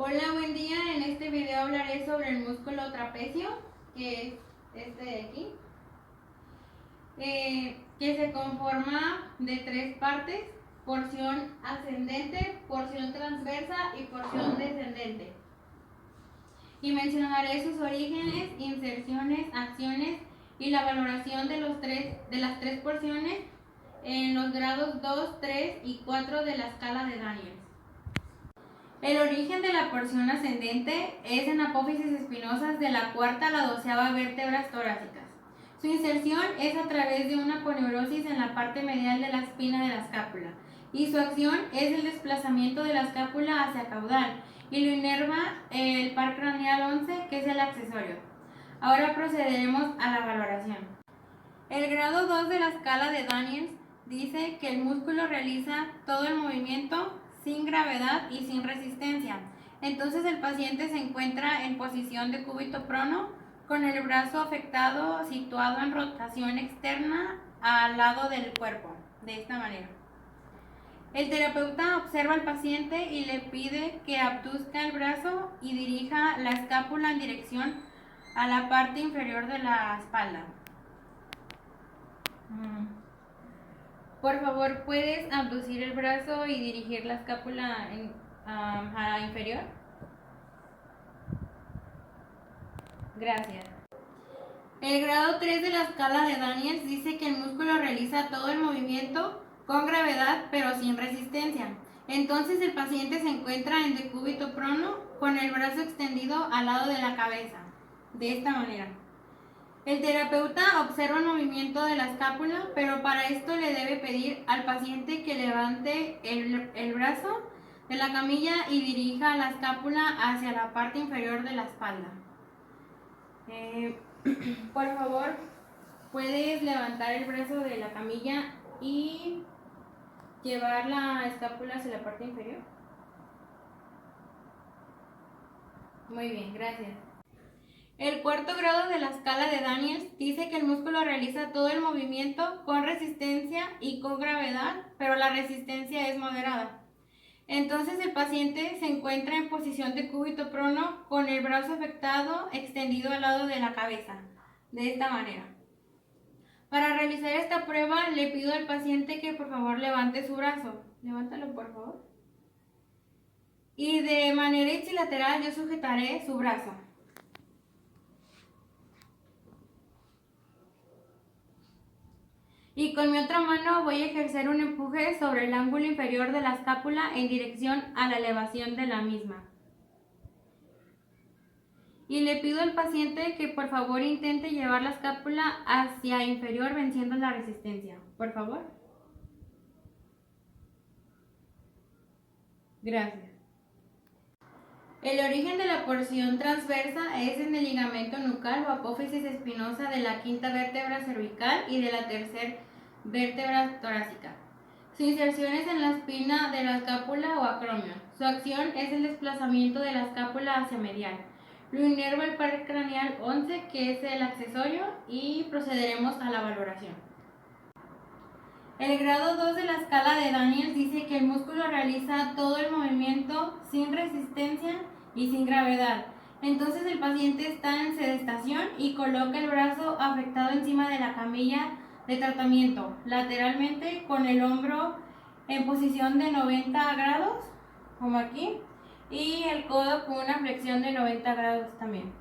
Hola, buen día. En este video hablaré sobre el músculo trapecio, que es este de aquí, que se conforma de tres partes: porción ascendente, porción transversa y porción descendente. Y mencionaré sus orígenes, inserciones, acciones y la valoración de las tres porciones en los grados 2, 3 y 4 de la escala de Daniels. El origen de la porción ascendente es en apófisis espinosas de la cuarta a la 12ª vértebras torácicas. Su inserción es a través de una poneurosis en la parte medial de la espina de la escápula, y su acción es el desplazamiento de la escápula hacia caudal, y lo inerva el par craneal 11, que es el accesorio. Ahora procederemos a la valoración. El grado 2 de la escala de Daniels dice que el músculo realiza todo el movimiento sin gravedad y sin resistencia. Entonces el paciente se encuentra en posición de cúbito prono con el brazo afectado situado en rotación externa al lado del cuerpo, de esta manera. El terapeuta observa al paciente y le pide que abduzca el brazo y dirija la escápula en dirección a la parte inferior de la espalda. Por favor, ¿puedes abducir el brazo y dirigir la escápula a la inferior? Gracias. El grado 3 de la escala de Daniels dice que el músculo realiza todo el movimiento con gravedad pero sin resistencia. Entonces el paciente se encuentra en decúbito prono con el brazo extendido al lado de la cabeza, de esta manera. El terapeuta observa el movimiento de la escápula, pero para esto le debe pedir al paciente que levante el brazo de la camilla y dirija la escápula hacia la parte inferior de la espalda. Por favor, puedes levantar el brazo de la camilla y llevar la escápula hacia la parte inferior. Muy bien, gracias. El cuarto grado de la escala de Daniels dice que el músculo realiza todo el movimiento con resistencia y con gravedad, pero la resistencia es moderada. Entonces el paciente se encuentra en posición de cúbito prono con el brazo afectado extendido al lado de la cabeza, de esta manera. Para realizar esta prueba le pido al paciente que por favor levante su brazo. Levántalo, por favor. Y de manera ipsilateral yo sujetaré su brazo. Y con mi otra mano voy a ejercer un empuje sobre el ángulo inferior de la escápula en dirección a la elevación de la misma. Y le pido al paciente que por favor intente llevar la escápula hacia inferior venciendo la resistencia. Por favor. Gracias. El origen de la porción transversa es en el ligamento nucal o apófisis espinosa de la quinta vértebra cervical y de la tercera vértebra torácica. Su inserción es en la espina de la escápula o acromio. Su acción es el desplazamiento de la escápula hacia medial. Lo inerva el par craneal 11, que es el accesorio, y procederemos a la valoración. El grado 2 de la escala de Daniels dice que el músculo realiza todo el movimiento sin resistencia y sin gravedad. Entonces el paciente está en sedestación y coloca el brazo afectado encima de la camilla de tratamiento, lateralmente, con el hombro en posición de 90 grados, como aquí, y el codo con una flexión de 90 grados también.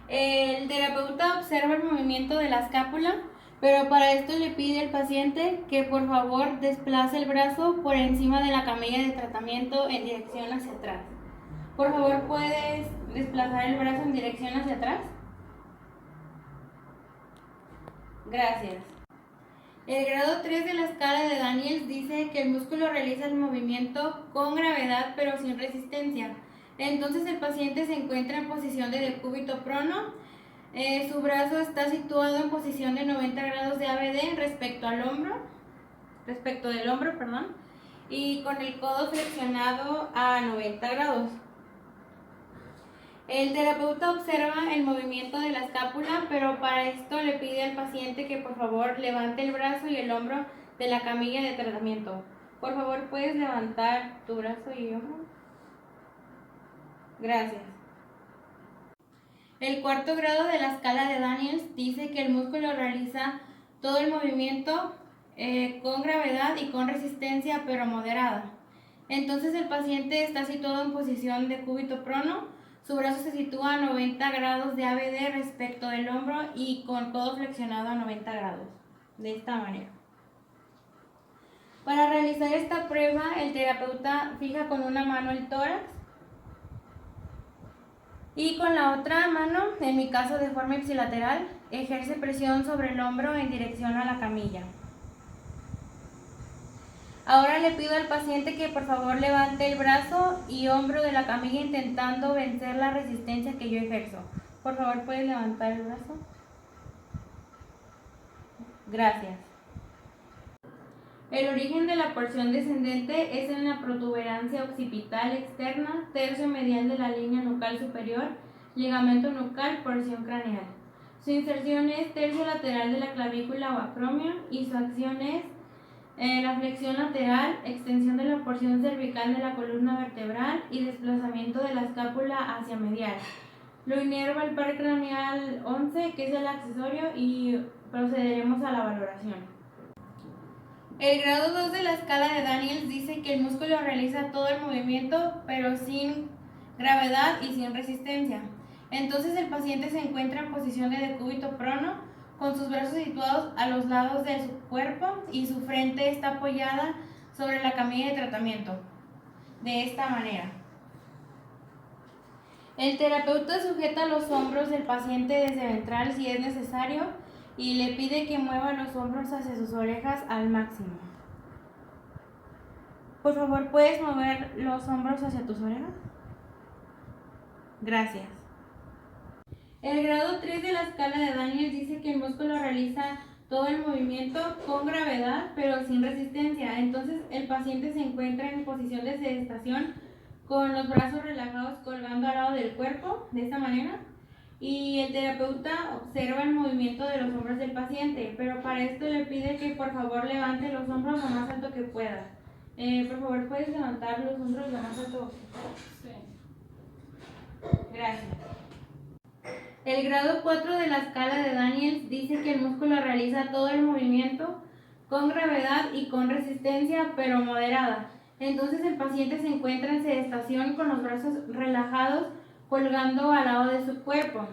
El terapeuta observa el movimiento de la escápula, pero para esto le pide al paciente que por favor desplace el brazo por encima de la camilla de tratamiento en dirección hacia atrás. Por favor, ¿puedes desplazar el brazo en dirección hacia atrás? Gracias. El grado 3 de la escala de Daniels dice que el músculo realiza el movimiento con gravedad pero sin resistencia. Entonces el paciente se encuentra en posición de decúbito prono. Su brazo está situado en posición de 90 grados de ABD respecto del hombro, y con el codo flexionado a 90 grados. El terapeuta observa el movimiento de la escápula, pero para esto le pide al paciente que por favor levante el brazo y el hombro de la camilla de tratamiento. Por favor, ¿puedes levantar tu brazo y hombro? Gracias. El cuarto grado de la escala de Daniels dice que el músculo realiza todo el movimiento con gravedad y con resistencia, pero moderada. Entonces el paciente está situado en posición de cúbito prono, su brazo se sitúa a 90 grados de ABD respecto del hombro y con codo flexionado a 90 grados, de esta manera. Para realizar esta prueba, el terapeuta fija con una mano el tórax y con la otra mano, en mi caso de forma ipsilateral, ejerce presión sobre el hombro en dirección a la camilla. Ahora le pido al paciente que por favor levante el brazo y hombro de la camilla intentando vencer la resistencia que yo ejerzo. Por favor, ¿puedes levantar el brazo? Gracias. El origen de la porción descendente es en la protuberancia occipital externa, tercio medial de la línea nucal superior, ligamento nucal, porción craneal. Su inserción es tercio lateral de la clavícula o acromio y su acción es la flexión lateral, extensión de la porción cervical de la columna vertebral y desplazamiento de la escápula hacia medial. Lo inerva el par craneal 11, que es el accesorio, y procederemos a la valoración. El grado 2 de la escala de Daniels dice que el músculo realiza todo el movimiento, pero sin gravedad y sin resistencia. Entonces el paciente se encuentra en posición de decúbito prono, con sus brazos situados a los lados de su cuerpo y su frente está apoyada sobre la camilla de tratamiento, de esta manera. El terapeuta sujeta los hombros del paciente desde ventral si es necesario y le pide que mueva los hombros hacia sus orejas al máximo. Por favor, ¿puedes mover los hombros hacia tus orejas? Gracias. El grado 3 de la escala de Daniels dice que el músculo realiza todo el movimiento con gravedad, pero sin resistencia. Entonces, el paciente se encuentra en posición de sedestación con los brazos relajados colgando al lado del cuerpo, de esta manera. Y el terapeuta observa el movimiento de los hombros del paciente, pero para esto le pide que por favor levante los hombros lo más alto que pueda. Por favor, ¿puedes levantar los hombros lo más alto? Sí. Gracias. El grado 4 de la escala de Daniels dice que el músculo realiza todo el movimiento con gravedad y con resistencia, pero moderada. Entonces el paciente se encuentra en sedestación con los brazos relajados colgando al lado de su cuerpo.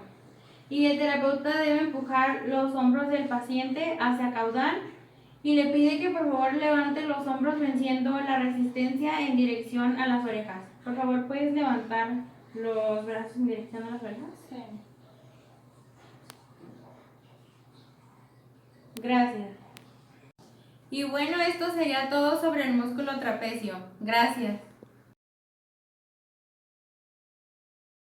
Y el terapeuta debe empujar los hombros del paciente hacia caudal y le pide que por favor levante los hombros venciendo la resistencia en dirección a las orejas. Por favor, ¿puedes levantar los brazos en dirección a las orejas? Sí. Gracias. Y bueno, esto sería todo sobre el músculo trapecio. Gracias.